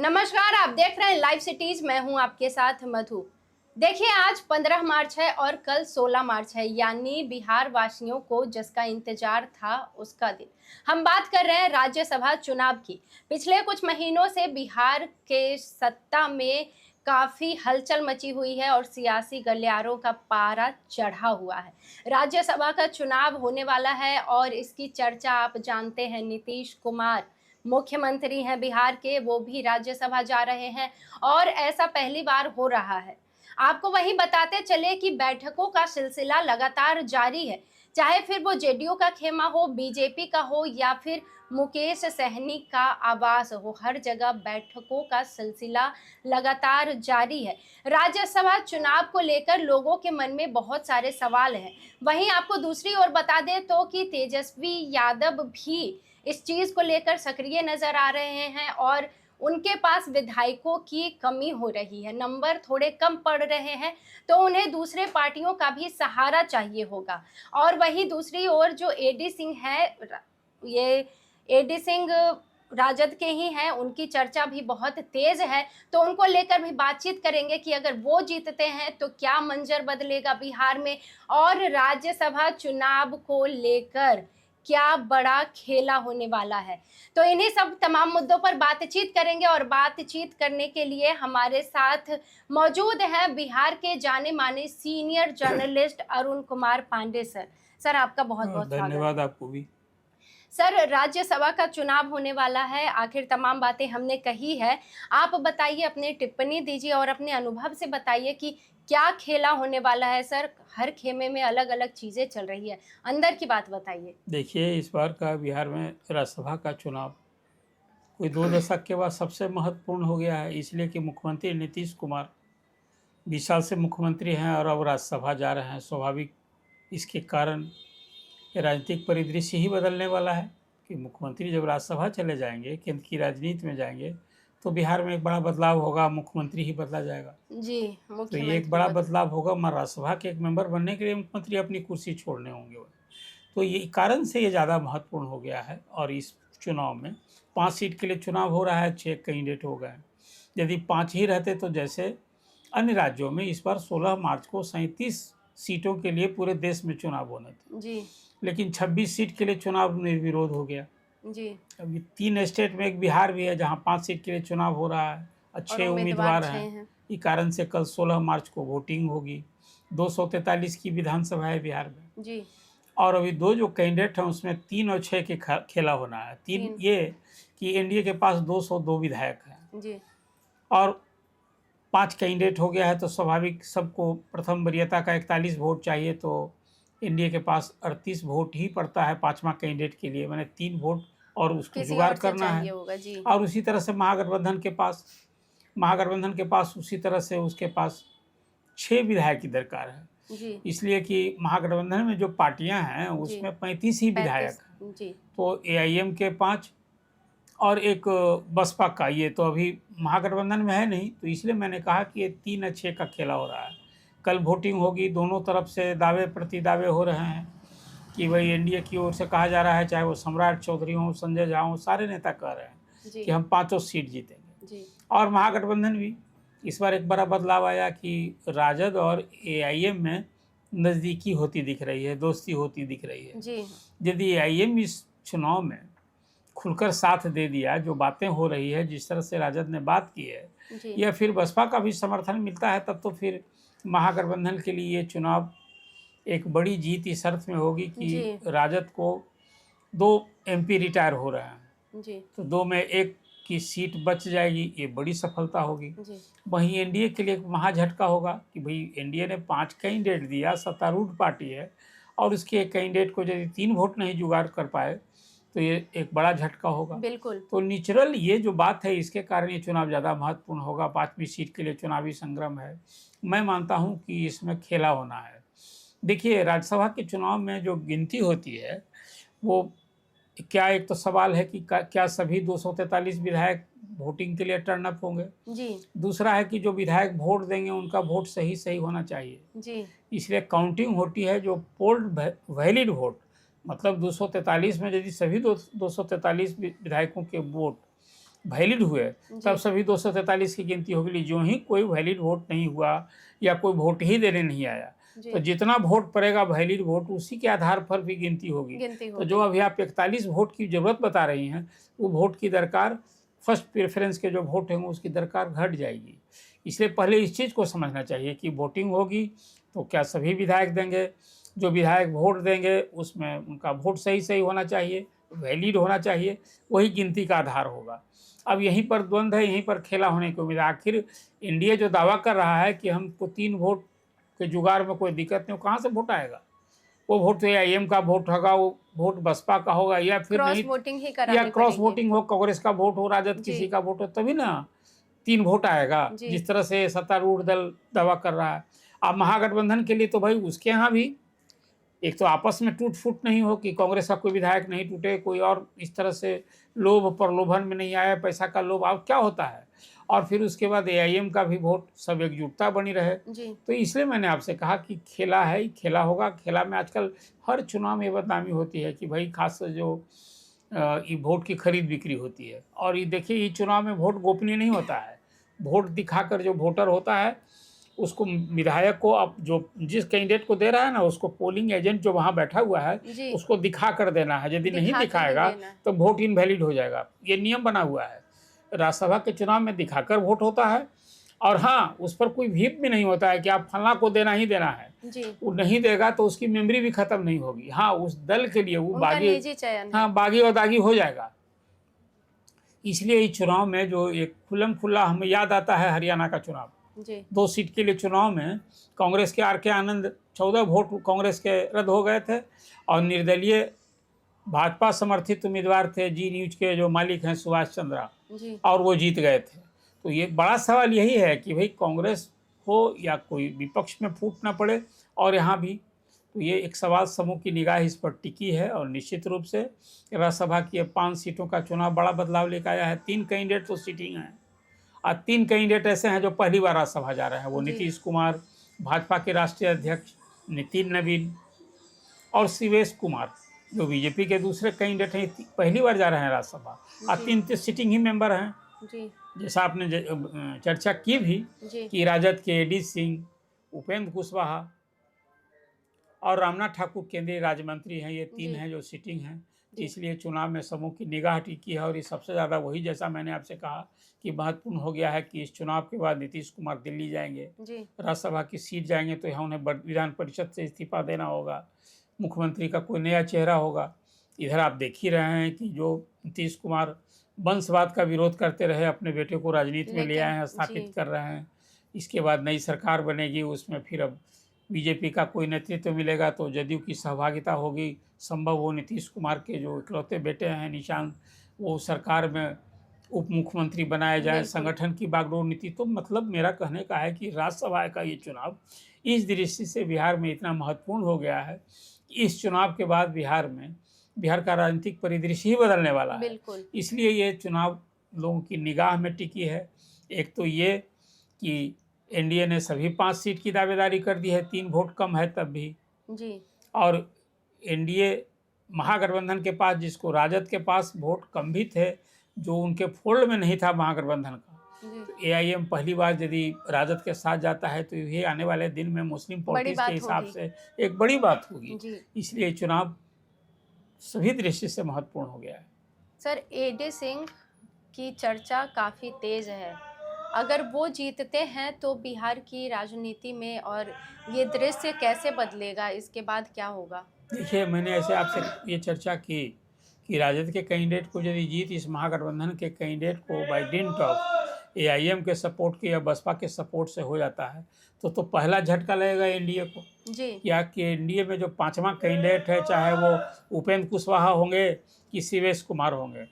नमस्कार, आप देख रहे हैं लाइव सिटीज। मैं हूं आपके साथ मधु। देखिए, आज 15 मार्च है और कल 16 मार्च है, यानी बिहार वासियों को जिसका इंतजार था उसका दिन। हम बात कर रहे हैं राज्यसभा चुनाव की। पिछले कुछ महीनों से बिहार के सत्ता में काफी हलचल मची हुई है और सियासी गलियारों का पारा चढ़ा हुआ है। राज्यसभा का चुनाव होने वाला है और इसकी चर्चा आप जानते हैं। नीतीश कुमार मुख्यमंत्री हैं बिहार के, वो भी राज्यसभा जा रहे हैं और ऐसा पहली बार हो रहा है। आपको वही बताते चले कि बैठकों का सिलसिला लगातार जारी है, चाहे फिर वो जेडीयू का खेमा हो, बीजेपी का हो या फिर मुकेश सहनी का आवास हो, हर जगह बैठकों का सिलसिला लगातार जारी है। राज्यसभा चुनाव को लेकर लोगों के मन में बहुत सारे सवाल हैं। वहीं आपको दूसरी ओर बता दें तो कि तेजस्वी यादव भी इस चीज को लेकर सक्रिय नजर आ रहे हैं और उनके पास विधायकों की कमी हो रही है, नंबर थोड़े कम पड़ रहे हैं, तो उन्हें दूसरे पार्टियों का भी सहारा चाहिए होगा। और वही दूसरी ओर जो एडी सिंह है, ये एडी सिंह राजद के ही हैं, उनकी चर्चा भी बहुत तेज है, तो उनको लेकर भी बातचीत करेंगे कि अगर वो जीतते हैं तो क्या मंजर बदलेगा बिहार में, और राज्यसभा चुनाव को लेकर क्या बड़ा खेला होने वाला है। तो इन्हीं सब तमाम मुद्दों पर बातचीत करेंगे और बातचीत करने के लिए हमारे साथ मौजूद हैं बिहार के जाने माने senior journalist Arun Kumar Pandey sir. Sir, आपका बहुत बहुत स्वागत है। धन्यवाद आपको भी। सर, राज्यसभा का चुनाव होने वाला है, आखिर तमाम बातें हमने कही है। आप बताइए, अपनी टिप्पणी दीजिए और अपने अनुभव से बताइए कि क्या खेला होने वाला है। सर, हर खेमे में अलग अलग चीजें चल रही है, अंदर की बात बताइए। देखिए, इस बार का बिहार में राज्यसभा का चुनाव कोई 2 दशक के बाद सबसे महत्वपूर्ण हो गया है, इसलिए कि मुख्यमंत्री नीतीश कुमार 20 साल से मुख्यमंत्री हैं और अब राज्यसभा जा रहे हैं। स्वाभाविक इसके कारण राजनीतिक परिदृश्य ही बदलने वाला है कि मुख्यमंत्री जब राज्यसभा चले जाएंगे, केंद्र की राजनीति में जाएंगे, तो बिहार में एक बड़ा बदलाव होगा, मुख्यमंत्री ही बदला जाएगा। जी, तो ये एक बड़ा बदलाव होगा। राज्यसभा के एक मेंबर बनने के लिए मुख्यमंत्री अपनी कुर्सी छोड़ने होंगे। तो ये कारण से ये ज़्यादा महत्वपूर्ण हो गया है। और इस चुनाव में 5 सीट के लिए चुनाव हो रहा है, 6 कैंडिडेट हो गए हैं। यदि 5 ही रहते तो जैसे अन्य राज्यों में इस बार 16 मार्च को 37 सीटों के लिए पूरे देश में चुनाव होने थे जी, लेकिन 26 सीट के लिए चुनाव निर्विरोध हो गया। जी। अभी 3 स्टेट में एक बिहार भी है जहाँ 5 सीट के लिए चुनाव हो रहा है और 6 उम्मीदवार हैं। इस कारण से कल 16 मार्च को वोटिंग होगी। 243 की विधानसभा है बिहार में जी। और अभी 2 जो कैंडिडेट हैं उसमें 3 और 6 के खेला होना है। 3 ये कि एनडीए के पास 202 विधायक हैं जी। और 5 कैंडिडेट हो गया है, तो स्वाभाविक सबको प्रथम वरीयता का 41 वोट चाहिए, तो एनडीए के पास 38 वोट ही पड़ता है 5वां कैंडिडेट के लिए, मैंने 3 वोट और उसको जुगाड़ करना है। और उसी तरह से महागठबंधन के पास उसी तरह से उसके पास 6 विधायक की दरकार है जी। इसलिए कि महागठबंधन में जो पार्टियां हैं उसमें 35 ही विधायक हैं। तो एआईएम के 5 और एक बसपा का, ये तो अभी महागठबंधन में है नहीं, तो इसलिए मैंने कहा कि ये 3 और 6 का खेला हो रहा है। कल वोटिंग होगी, दोनों तरफ से दावे प्रति दावे हो रहे हैं कि भाई एनडीए की ओर से कहा जा रहा है, चाहे वो सम्राट चौधरी हों, संजय झा हों, सारे नेता कह रहे हैं कि हम 5 सीट जीतेंगे। और महागठबंधन भी इस बार एक बड़ा बदलाव आया कि राजद और एआईएम में नज़दीकी होती दिख रही है, दोस्ती होती दिख रही है। यदि एआईएम इस चुनाव में खुलकर साथ दे दिया, जो बातें हो रही है, जिस तरह से राजद ने बात की है, या फिर बसपा का भी समर्थन मिलता है, तब तो फिर महागठबंधन के लिए ये चुनाव एक बड़ी जीत इस अर्थ में होगी कि राजद को 2 एमपी रिटायर हो रहे हैं, तो 2 में 1 की सीट बच जाएगी, ये बड़ी सफलता होगी। वहीं एनडीए के लिए एक महाझटका होगा कि भाई एनडीए ने 5 कैंडिडेट दिया, सत्तारूढ़ पार्टी है, और उसके एक कैंडिडेट को यदि 3 वोट नहीं जुगाड़ कर पाए तो ये एक बड़ा झटका होगा। बिल्कुल। तो नेचुरल ये जो बात है, इसके कारण ये चुनाव ज़्यादा महत्वपूर्ण होगा। 5वीं सीट के लिए चुनावी संग्राम है। मैं मानता हूँ कि इसमें खेला होना है। देखिए, राज्यसभा के चुनाव में जो गिनती होती है वो क्या, एक तो सवाल है कि क्या सभी 243 विधायक वोटिंग के लिए टर्न अप होंगे जी। दूसरा है कि जो विधायक वोट देंगे उनका वोट सही होना चाहिए जी। इसलिए काउंटिंग होती है, जो पोल्ड वैलिड वोट, मतलब 243 में यदि सभी 243 विधायकों के वोट वैलिड हुए तब सभी 243 की गिनती होगी। जो ही कोई वैलिड वोट नहीं हुआ या कोई वोट ही देने नहीं आया तो जितना वोट पड़ेगा वैलिड वोट उसी के आधार पर भी गिनती होगी। तो जो अभी आप 41 वोट की जरूरत बता रही हैं वो वोट की दरकार फर्स्ट प्रेफरेंस के जो वोट होंगे उसकी दरकार घट जाएगी। इसलिए पहले इस चीज़ को समझना चाहिए कि वोटिंग होगी तो क्या सभी विधायक देंगे, जो विधायक वोट देंगे उसमें उनका वोट सही होना चाहिए, वैलिड होना चाहिए, वही गिनती का आधार होगा। अब यहीं पर द्वंद्व है, यहीं पर खेला होने की उम्मीद। आखिर एनडीए जो दावा कर रहा है कि हमको 3 वोट के जुगाड़ में कोई दिक्कत नहीं, कहाँ से वोट आएगा? वो वोट तो एआईएम का वोट होगा, वो वोट बसपा का होगा या फिर नहीं वोटिंग ही या क्रॉस वोटिंग हो, कांग्रेस का वोट हो, राजद किसी का वोट हो, तभी ना 3 वोट आएगा जिस तरह से सत्तारूढ़ दल दावा कर रहा है। अब महागठबंधन के लिए तो भाई उसके यहाँ भी एक तो आपस में टूट फूट नहीं हो कि कांग्रेस का कोई विधायक नहीं टूटे, कोई और इस तरह से लोभ प्रलोभन में नहीं आया, पैसा का लोभ अब क्या होता है, और फिर उसके बाद एआईएम का भी वोट, सब एकजुटता बनी रहे। तो इसलिए मैंने आपसे कहा कि खेला है, खेला होगा। खेला में आजकल हर चुनाव में बदनामी होती है कि भाई खास जो ये वोट की खरीद बिक्री होती है। और ये देखिए ये चुनाव में वोट गोपनीय नहीं होता है, वोट दिखाकर जो वोटर होता है उसको विधायक को अब जो जिस कैंडिडेट को दे रहा है ना उसको पोलिंग एजेंट जो वहाँ बैठा हुआ है उसको दिखा कर देना है। यदि नहीं दिखाएगा तो वोट इनवैलिड हो जाएगा। ये नियम बना हुआ है, राज्यसभा के चुनाव में दिखाकर वोट होता है। और हाँ, उस पर कोई व्हीप भी नहीं होता है कि आप फलना को देना ही देना है, वो नहीं देगा तो उसकी मेमोरी भी खत्म नहीं होगी। हाँ, उस दल के लिए वो बागी, हाँ बागी और दागी हो जाएगा। इसलिए इस चुनाव में जो एक खुल्लम खुल्ला हमें याद आता है हरियाणा का चुनाव, 2 सीट के लिए चुनाव में कांग्रेस के आर.के. आनंद 14 वोट कांग्रेस के रद्द हो गए थे और निर्दलीय भाजपा समर्थित उम्मीदवार थे जी न्यूज के जो मालिक हैं सुभाष चंद्रा, और वो जीत गए थे। तो ये बड़ा सवाल यही है कि भाई कांग्रेस हो या कोई विपक्ष में फूट ना पड़े। और यहाँ भी तो ये एक सवाल समूह की निगाह इस पर टिकी है। और निश्चित रूप से राज्यसभा की 5 सीटों का चुनाव बड़ा बदलाव लेकर आया है। 3 कैंडिडेट तो सिटिंग हैं और 3 कैंडिडेट ऐसे हैं जो पहली बार राज्यसभा जा रहे हैं। वो नीतीश कुमार, भाजपा के राष्ट्रीय अध्यक्ष नितिन नवीन, और शिवेश कुमार जो बीजेपी के दूसरे कैंडिडेट हैं, पहली बार जा रहे हैं राज्यसभा। और 3 सिटिंग ही मेंबर हैं। जैसा आपने चर्चा की भी कि राजद के एडी सिंह, उपेंद्र कुशवाहा और रामनाथ ठाकुर केंद्रीय राज्य मंत्री हैं, ये 3 हैं जो सिटिंग हैं। इसलिए चुनाव में समूह की निगाह टिकी है। और ये सबसे ज़्यादा वही, जैसा मैंने आपसे कहा कि महत्वपूर्ण हो गया है कि इस चुनाव के बाद नीतीश कुमार दिल्ली जाएंगे, राज्यसभा की सीट जाएंगे, तो यहाँ उन्हें विधान परिषद से इस्तीफा देना होगा, मुख्यमंत्री का कोई नया चेहरा होगा। इधर आप देख ही रहे हैं कि जो नीतीश कुमार वंशवाद का विरोध करते रहे, अपने बेटे को राजनीति में ले आए हैं, स्थापित कर रहे हैं। इसके बाद नई सरकार बनेगी, उसमें फिर अब बीजेपी का कोई नेतृत्व मिलेगा तो जदयू की सहभागिता होगी। संभव वो नीतीश कुमार के जो इकलौते बेटे हैं निशांत, वो सरकार में उप मुख्यमंत्री बनाए जाए। संगठन की बागडोर नीति। तो मतलब मेरा कहने का है कि राज्यसभा का ये चुनाव इस दृष्टि से बिहार में इतना महत्वपूर्ण हो गया है। इस चुनाव के बाद बिहार का राजनीतिक परिदृश्य ही बदलने वाला है। इसलिए ये चुनाव लोगों की निगाह में टिकी है। एक तो ये कि एनडीए ने सभी 5 सीट की दावेदारी कर दी है, 3 वोट कम है तब भी और एनडीए महागठबंधन के पास, जिसको राजद के पास वोट कम भी थे, जो उनके फोल्ड में नहीं था महागठबंधन का, तो एआईएम पहली बार यदि राजद के साथ जाता है तो ये आने वाले दिन में मुस्लिम पॉलिटिक्स के हिसाब से एक बड़ी बात होगी। इसलिए चुनाव सभी दृष्टि से महत्वपूर्ण हो गया है। सर, एडी सिंह की चर्चा काफ़ी तेज है। अगर वो जीतते हैं तो बिहार की राजनीति में और ये दृश्य कैसे बदलेगा, इसके बाद क्या होगा? देखिए, मैंने ऐसे आपसे ये चर्चा की कि राजद के कैंडिडेट को यदि जीत इस महागठबंधन के कैंडिडेट को बाय डिंट ऑफ एआईएम के सपोर्ट के या बसपा के सपोर्ट से हो जाता है तो पहला झटका लगेगा एनडीए को। क्या कि एनडीए में जो 5वां कैंडिडेट है, चाहे वो उपेंद्र कुशवाहा होंगे कि शिवेश कुमार होंगे,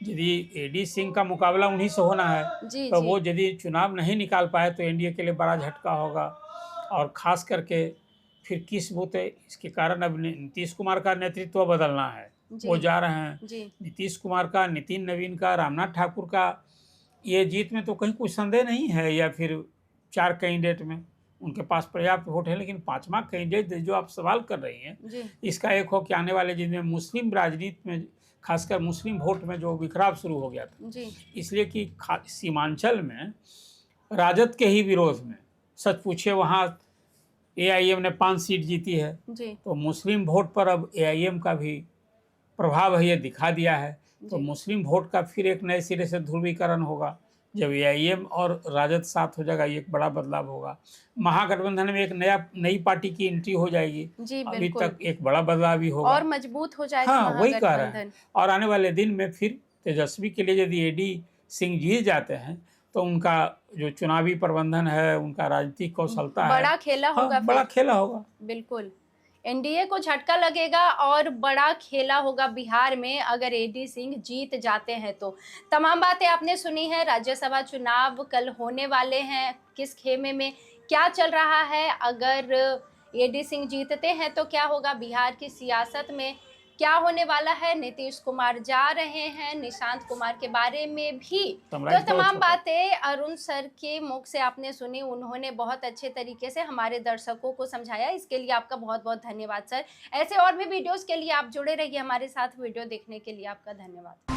यदि एडी सिंह का मुकाबला उन्हीं से होना है तो वो यदि चुनाव नहीं निकाल पाए तो एनडीए के लिए बड़ा झटका होगा। और ख़ास करके फिर किस बूते, इसके कारण अब नीतीश कुमार का नेतृत्व बदलना है, वो जा रहे हैं। नीतीश कुमार का, नितिन नवीन का, रामनाथ ठाकुर का ये जीत में तो कहीं कोई संदेह नहीं है, या फिर 4 कैंडिडेट में उनके पास पर्याप्त वोट है, लेकिन पांचवा कैंडिडेट जो आप सवाल कर रही हैं, इसका एक हो कि आने वाले जिनमें मुस्लिम राजनीति में, खासकर मुस्लिम वोट में जो बिखराव शुरू हो गया था, इसलिए कि सीमांचल में राजद के ही विरोध में, सच पूछे वहाँ एआईएम ने 5 सीट जीती है, तो मुस्लिम वोट पर अब एआईएम का भी प्रभाव है, ये दिखा दिया है। तो मुस्लिम वोट का फिर एक नए सिरे से ध्रुवीकरण होगा, जब एआईएम और राजद साथ हो जाएगा, ये एक बड़ा बदलाव होगा। महागठबंधन में एक नई पार्टी की एंट्री हो जाएगी, अभी तक एक बड़ा बदलाव भी होगा और मजबूत हो जाएगा। हाँ, वही कह रहे हैं। और आने वाले दिन में फिर तेजस्वी के लिए यदि एडी सिंह जीत जाते हैं, तो उनका जो चुनावी प्रबंधन है, उनका राजनीतिक कौशलता है, बड़ा खेला होगा, बड़ा खेला होगा। बिल्कुल, एनडीए को झटका लगेगा और बड़ा खेला होगा बिहार में अगर एडी सिंह जीत जाते हैं तो। तमाम बातें आपने सुनी है। राज्यसभा चुनाव कल होने वाले हैं, किस खेमे में क्या चल रहा है, अगर एडी सिंह जीतते हैं तो क्या होगा बिहार की सियासत में, क्या होने वाला है। नीतीश कुमार जा रहे हैं, निशांत कुमार के बारे में भी तो तमाम बातें अरुण सर के मुख से आपने सुनी। उन्होंने बहुत अच्छे तरीके से हमारे दर्शकों को समझाया, इसके लिए आपका बहुत बहुत धन्यवाद सर। ऐसे और भी वीडियोस के लिए आप जुड़े रहिए हमारे साथ। वीडियो देखने के लिए आपका धन्यवाद।